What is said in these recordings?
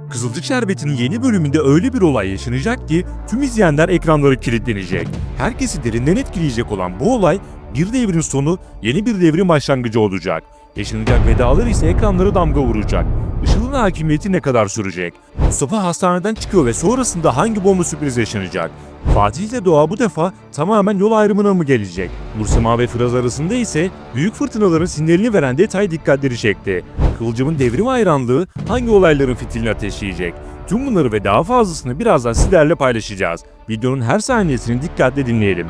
Kızılcık Şerbeti'nin yeni bölümünde öyle bir olay yaşanacak ki tüm izleyenler ekranları kilitlenecek. Herkesi derinden etkileyecek olan bu olay bir devrin sonu, yeni bir devrin başlangıcı olacak. Yaşanacak vedalar ise ekranlara damga vuracak. Işıl'ın hakimiyeti ne kadar sürecek? Mustafa hastaneden çıkıyor ve sonrasında hangi bomba sürpriz yaşanacak? Fatih ile Doğa bu defa tamamen yol ayrımına mı gelecek? Nursema ve Firaz arasında ise büyük fırtınaların sinyalini veren detay dikkatleri çekti. Kıvılcım'ın devrim hayranlığı hangi olayların fitilini ateşleyecek? Tüm bunları ve daha fazlasını birazdan sizlerle paylaşacağız. Videonun her saniyesini dikkatle dinleyelim.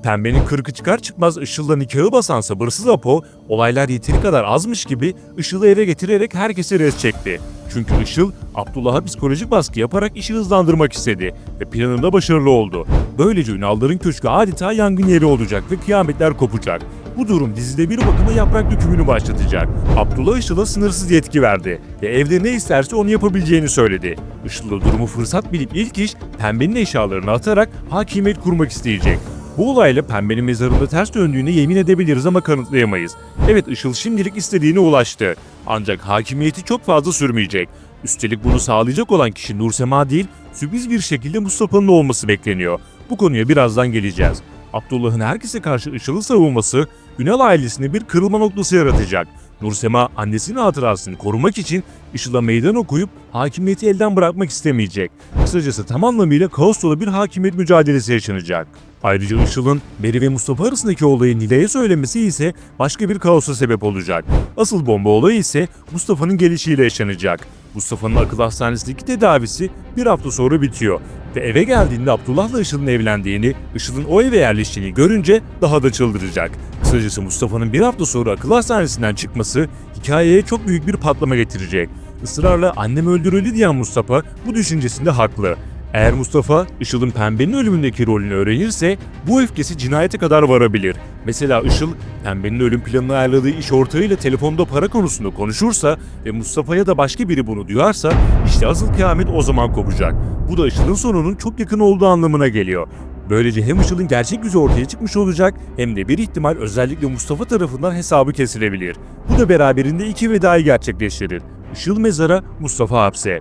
Pembenin kırkı çıkar çıkmaz Işıl'la nikahı basan sabırsız Apo, olaylar yeteri kadar azmış gibi Işıl'ı eve getirerek herkese res çekti. Çünkü Işıl, Abdullah'a psikolojik baskı yaparak işi hızlandırmak istedi ve planında başarılı oldu. Böylece Ünal'ların köşkü adeta yangın yeri olacak ve kıyametler kopacak. Bu durum dizide bir bakıma yaprak dökümünü başlatacak. Abdullah Işıl'a sınırsız yetki verdi ve evde ne isterse onu yapabileceğini söyledi. Işıl da durumu fırsat bilip ilk iş Pembe'nin eşyalarını atarak hakimiyet kurmak isteyecek. Bu olayla Pembe'nin mezarında ters döndüğüne yemin edebiliriz ama kanıtlayamayız. Evet, Işıl şimdilik istediğine ulaştı. Ancak hakimiyeti çok fazla sürmeyecek. Üstelik bunu sağlayacak olan kişi Nursema değil, sürpriz bir şekilde Mustafa'nın olması bekleniyor. Bu konuya birazdan geleceğiz. Abdullah'ın herkese karşı Işıl'ı savunması, Ünal ailesine bir kırılma noktası yaratacak. Nursema annesinin hatırasını korumak için Işıl'a meydan okuyup hakimiyeti elden bırakmak istemeyecek. Kısacası tam anlamıyla kaos dolu bir hakimiyet mücadelesi yaşanacak. Ayrıca Işıl'ın Meri ve Mustafa arasındaki olayı Nilay'a söylemesi ise başka bir kaosa sebep olacak. Asıl bomba olayı ise Mustafa'nın gelişiyle yaşanacak. Mustafa'nın akıl hastanesindeki tedavisi bir hafta sonra bitiyor ve eve geldiğinde Abdullah'la Işıl'ın evlendiğini, Işıl'ın o eve yerleştiğini görünce daha da çıldıracak. Kısacası Mustafa'nın bir hafta sonra akıl hastanesinden çıkması hikayeye çok büyük bir patlama getirecek. Israrla annem öldürüldü diyen Mustafa bu düşüncesinde haklı. Eğer Mustafa, Işıl'ın Pembe'nin ölümündeki rolünü öğrenirse bu öfkesi cinayete kadar varabilir. Mesela Işıl, Pembe'nin ölüm planını ayarladığı iş ortağıyla telefonda para konusunda konuşursa ve Mustafa ya da başka biri bunu duyarsa işte asıl kıyamet o zaman kopacak. Bu da Işıl'ın sonunun çok yakın olduğu anlamına geliyor. Böylece hem Işıl'ın gerçek yüzü ortaya çıkmış olacak hem de bir ihtimal özellikle Mustafa tarafından hesabı kesilebilir. Bu da beraberinde iki vedayı gerçekleştirir. Işıl mezara, Mustafa hapse.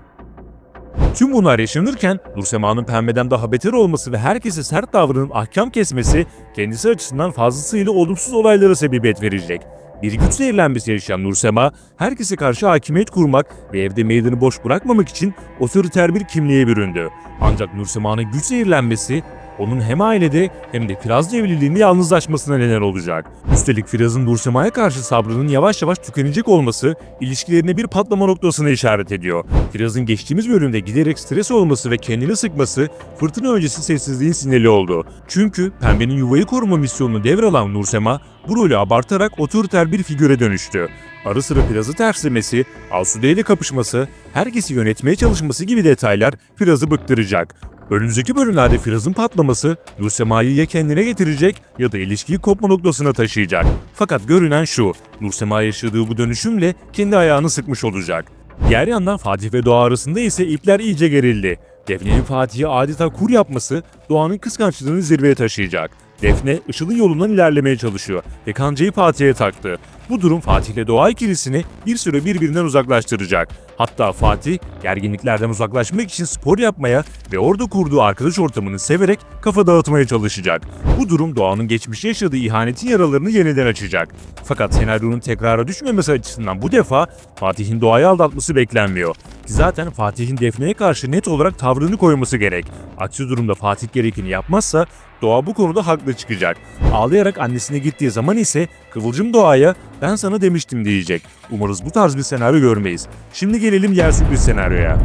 Tüm bunlar yaşanırken Nursema'nın Pembe'den daha beter olması ve herkese sert davranıp ahkam kesmesi kendisi açısından fazlasıyla olumsuz olaylara sebebiyet verecek. Bir güç zehirlenmesi yaşayan Nursema, herkese karşı hakimiyet kurmak ve evde meydanı boş bırakmamak için otoriter bir kimliğe büründü. Ancak Nursema'nın güç zehirlenmesi onun hem ailede hem de Firaz'la evliliğinde yalnızlaşmasına neden olacak. Üstelik Firaz'ın Nursema'ya karşı sabrının yavaş yavaş tükenecek olması ilişkilerine bir patlama noktasına işaret ediyor. Firaz'ın geçtiğimiz bölümde giderek stres olması ve kendini sıkması fırtına öncesi sessizliğin sinyali oldu. Çünkü Pembe'nin yuvayı koruma misyonunu devralan Nursema bu rolü abartarak otoriter bir figüre dönüştü. Ara sıra Firaz'ı terslemesi, Asude ile kapışması, herkesi yönetmeye çalışması gibi detaylar Firaz'ı bıktıracak. Önümüzdeki bölümlerde Firaz'ın patlaması Nursema'yı ya kendine getirecek ya da ilişkiyi kopma noktasına taşıyacak. Fakat görünen şu, Nursema yaşadığı bu dönüşümle kendi ayağını sıkmış olacak. Diğer yandan Fatih ve Doğa arasında ise ipler iyice gerildi. Defne'nin Fatih'e adeta kur yapması Doğan'ın kıskançlığını zirveye taşıyacak. Defne, Işıl'ın yolundan ilerlemeye çalışıyor ve kancayı Fatih'e taktı. Bu durum Fatih ile Doğa ikilisini bir süre birbirinden uzaklaştıracak. Hatta Fatih, gerginliklerden uzaklaşmak için spor yapmaya ve orada kurduğu arkadaş ortamını severek kafa dağıtmaya çalışacak. Bu durum Doğan'ın geçmişte yaşadığı ihanetin yaralarını yeniden açacak. Fakat senaryonun tekrara düşmemesi açısından bu defa Fatih'in Doğa'yı aldatması beklenmiyor. Ki zaten Fatih'in Defne'ye karşı net olarak tavrını koyması gerek. Aksi durumda Fatih gerekeni yapmazsa Doğa bu konuda haklı çıkacak. Ağlayarak annesine gittiği zaman ise Kıvılcım Doğa'ya "Ben sana demiştim" diyecek. Umarız bu tarz bir senaryo görmeyiz. Şimdi gelelim diğer sürpriz senaryoya.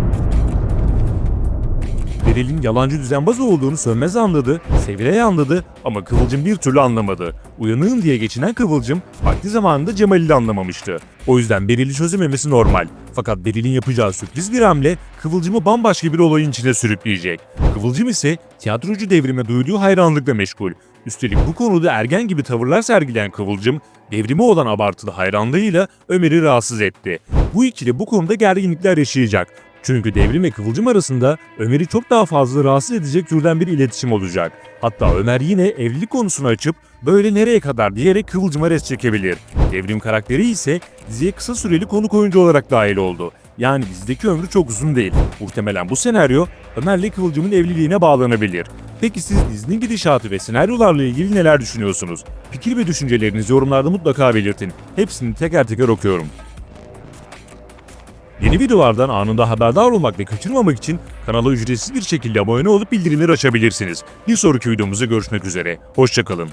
Beril'in yalancı düzenbaz olduğunu Sönmez anladı, Sevilay anladı ama Kıvılcım bir türlü anlamadı. Uyanığım diye geçinen Kıvılcım vakti zamanında Cemal'i de anlamamıştı. O yüzden Beril'i çözememesi normal. Fakat Beril'in yapacağı sürpriz bir hamle Kıvılcım'ı bambaşka bir olayın içine sürükleyecek. Kıvılcım ise tiyatrocu Devrime duyduğu hayranlıkla meşgul. Üstelik bu konuda ergen gibi tavırlar sergileyen Kıvılcım, Devrime olan abartılı hayranlığıyla Ömer'i rahatsız etti. Bu ikili bu konuda gerginlikler yaşayacak. Çünkü Devrim ve Kıvılcım arasında Ömer'i çok daha fazla rahatsız edecek türden bir iletişim olacak. Hatta Ömer yine evlilik konusunu açıp böyle nereye kadar diyerek Kıvılcım'a res çekebilir. Devrim karakteri ise diziye kısa süreli konuk oyuncu olarak dahil oldu. Yani dizideki ömrü çok uzun değil. Muhtemelen bu senaryo Ömer'le Kıvılcım'ın evliliğine bağlanabilir. Peki siz dizinin gidişatı ve senaryolarla ilgili neler düşünüyorsunuz? Fikir ve düşüncelerinizi yorumlarda mutlaka belirtin. Hepsini teker teker okuyorum. Yeni videolardan anında haberdar olmak ve kaçırmamak için kanala ücretsiz bir şekilde abone olup bildirimleri açabilirsiniz. Bir sonraki videomuzda görüşmek üzere. Hoşça kalın.